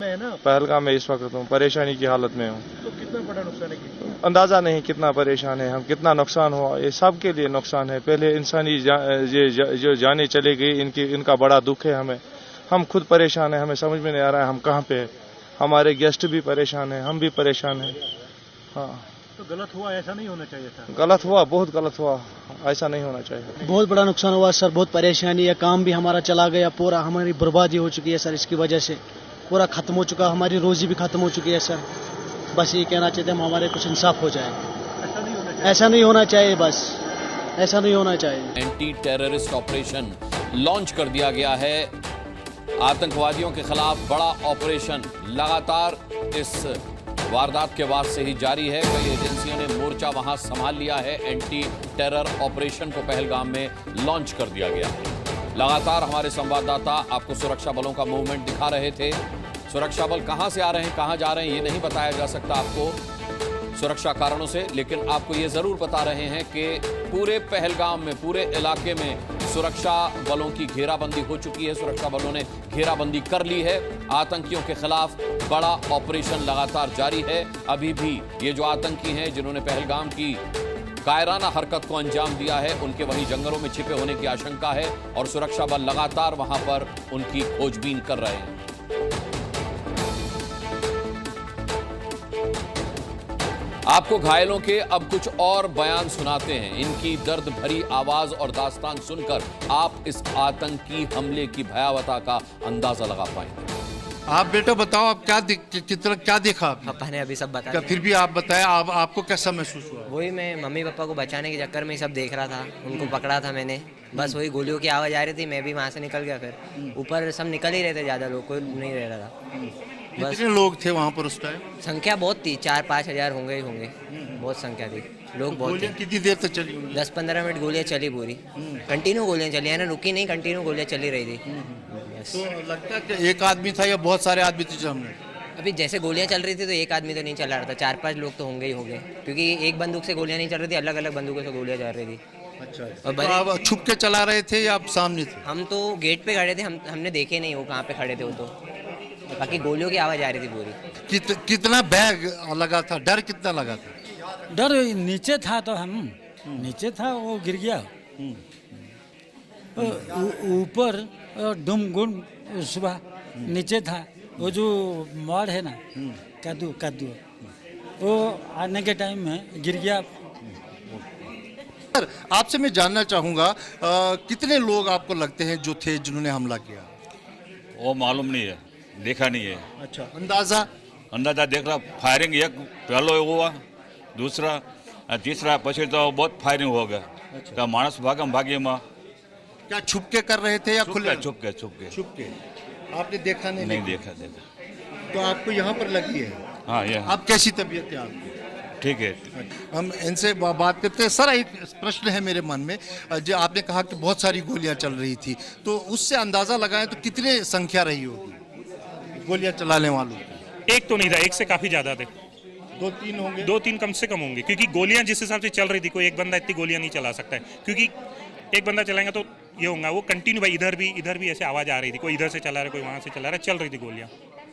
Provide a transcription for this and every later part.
है ना? पहलगाम में इस वक्त हूँ, परेशानी की हालत में हूँ। तो कितना बड़ा नुकसान है? अंदाजा नहीं कितना परेशान है हम, कितना नुकसान हुआ, ये सब के लिए नुकसान है। पहले इंसानी जो जाने चले गई, इनका बड़ा दुख है हमें। हम खुद परेशान है, हमें समझ में नहीं आ रहा है हम कहाँ पे है। हमारे गेस्ट भी परेशान है, हम भी परेशान है। हाँ, तो गलत हुआ, ऐसा नहीं होना चाहिए था। गलत हुआ, बहुत गलत हुआ, ऐसा नहीं होना चाहिए। बहुत बड़ा नुकसान हुआ सर, बहुत परेशानी है। काम भी हमारा चला गया, पूरा हमारी बर्बादी हो चुकी है सर। इसकी वजह से पूरा खत्म हो चुका, हमारी रोजी भी खत्म हो चुकी है सर। बस ये कहना चाहते हम, हमारे कुछ इंसाफ हो जाए। ऐसा नहीं होना चाहिए, बस ऐसा नहीं होना चाहिए। एंटी टेररिस्ट ऑपरेशन लॉन्च कर दिया गया है। आतंकवादियों के खिलाफ बड़ा ऑपरेशन लगातार इस वारदात के बाद से ही जारी है। कई एजेंसियों ने मोर्चा वहां संभाल लिया है। एंटी टेरर ऑपरेशन को पहलगाम में लॉन्च कर दिया गया। लगातार हमारे संवाददाता आपको सुरक्षा बलों का मूवमेंट दिखा रहे थे। सुरक्षा बल कहां से आ रहे हैं, कहां जा रहे हैं, ये नहीं बताया जा सकता आपको सुरक्षा कारणों से, लेकिन आपको ये जरूर बता रहे हैं कि पूरे पहलगाम में, पूरे इलाके में सुरक्षा बलों की घेराबंदी हो चुकी है। सुरक्षा बलों ने घेराबंदी कर ली है। आतंकियों के खिलाफ बड़ा ऑपरेशन लगातार जारी है। अभी भी ये जो आतंकी हैं जिन्होंने पहलगाम की कायराना हरकत को अंजाम दिया है, उनके वहीं जंगलों में छिपे होने की आशंका है और सुरक्षा बल लगातार वहां पर उनकी खोजबीन कर रहे हैं। आपको घायलों के अब कुछ और बयान सुनाते हैं। इनकी दर्द भरी आवाज और दास्तान सुनकर आप इस आतंकी हमले की भयावहता का अंदाजा लगा पाएंगे। आप बेटा बताओ, आप क्या देखा आपने? पापा ने अभी सब बताया। क्या फिर भी आप बताएं, आपको कैसा महसूस हुआ? वही मैं मम्मी पापा को बचाने के चक्कर में ही सब देख रहा था। उनको पकड़ा था मैंने, बस वही गोलियों की आवाज़ आ रही थी, मैं भी वहाँ से निकल गया। फिर ऊपर सब निकल ही रहे थे, ज़्यादा लोग कोई नहीं रह रहा था। कितने लोग थे वहाँ पर उस टाइम? संख्या बहुत थी, 4-5 हज़ार होंगे ही होंगे। बहुत संख्या थी, लोग बहुत थे। कितनी देर तक चली? 10-15 मिनट गोलियाँ चली पूरी, कंटिन्यू गोलियाँ चली है ना, रुकी नहीं, कंटिन्यू गोलियाँ चली रही थी। तो लगता है कि एक आदमी था या बहुत सारे आदमी थे जो हमने? अभी जैसे गोलियां चल रही थी तो एक आदमी तो नहीं चला रहा था, 4-5 लोग तो होंगे ही होंगे, क्योंकि एक बंदूक से गोलियां नहीं चल रही थी, अलग अलग बंदूकों से गोलियां चल रही थी। अच्छा, और तो आप छुप के चला रहे थे या आप सामने थे? हम तो गेट पे खड़े थे, हमने देखे नहीं वो कहाँ पे खड़े थे वो, तो बाकी गोलियों की आवाज़ आ रही थी पूरी। कितना बैग लगा था, डर कितना लगा था? डर नीचे था, तो हम नीचे था, वो गिर गया। ऊपर डुम गुम सुबह नीचे था। वो जो मोड़ है ना, कद्दू वो आने के टाइम में गिर गया। सर, आपसे मैं जानना चाहूँगा, कितने लोग आपको लगते हैं जो थे जिन्होंने हमला किया? वो मालूम नहीं है, देखा नहीं है। अच्छा, अंदाजा देख रहा, फायरिंग एक पहलो हुआ, दूसरा तीसरा, પછી तो बहुत फायरिंग हो गया। तो मानस भागी में क्या छुप के कर रहे थे या खुले? छुप के। आपने देखा नहीं देखा। तो आपको यहाँ पर लगी है? हाँ, ये आप कैसी तबीयत है आपकी? ठीक है। हम इनसे बात करते हैं। सर, एक प्रश्न है मेरे मन में, जो आपने कहा कि बहुत सारी गोलियां चल रही थी, तो उससे अंदाजा लगाएं तो कितने संख्या रही होगी गोलियां चलाने वालों? एक तो नहीं था, एक से काफी ज्यादा थे। 2-3 होंगे? 2-3 कम से कम होंगे, क्योंकि गोलियां जिस हिसाब से चल रही थी, कोई एक बंदा इतनी गोलियां नहीं चला सकता है, क्योंकि एक बंदा चलाएंगे तो ये होगा, वो कंटिन्यू भाई इधर भी ऐसे आवाज आ रही थी, कोई इधर से चला रहा है, कोई वहां से चला रहा है, चल रही थी गोलियां।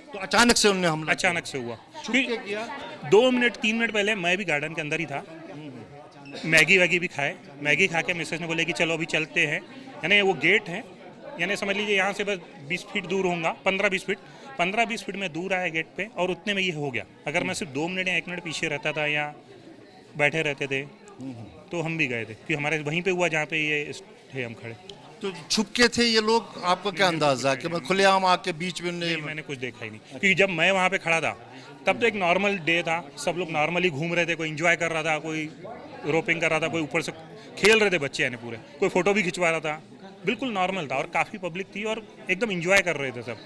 तो अचानक से उन्होंने हमला अचानक से हुआ। किया? 2 मिनट 3 मिनट पहले मैं भी गार्डन के अंदर ही था, मैगी भी खाए, मैगी खा के मिसेस ने बोले कि चलो अभी चलते हैं। यानी वो गेट है, यानी समझ लीजिए यहाँ से बस 20 फीट दूर होगा, 15-20 फीट में दूर आया गेट पे, और उतने में ये हो गया। अगर मैं सिर्फ 2 मिनट या 1 मिनट पीछे रहता था या बैठे रहते थे तो हम भी गए थे, क्योंकि हमारे वहीं पे हुआ जहाँ पे ये थे हम खड़े। तो छुप के थे ये लोग? आपको क्या अंदाजा कि मैं खुलेआम आके बीच में? मैंने कुछ देखा ही नहीं, क्योंकि जब मैं वहाँ पे खड़ा था तब तो एक नॉर्मल डे था, सब लोग नॉर्मली घूम रहे थे, कोई एंजॉय कर रहा था, कोई रोपिंग कर रहा था, कोई ऊपर से खेल रहे थे बच्चे, यानी पूरे, कोई फोटो भी खिंचवा रहा था, बिल्कुल नॉर्मल था और काफ़ी पब्लिक थी और एकदम एंजॉय कर रहे थे सब।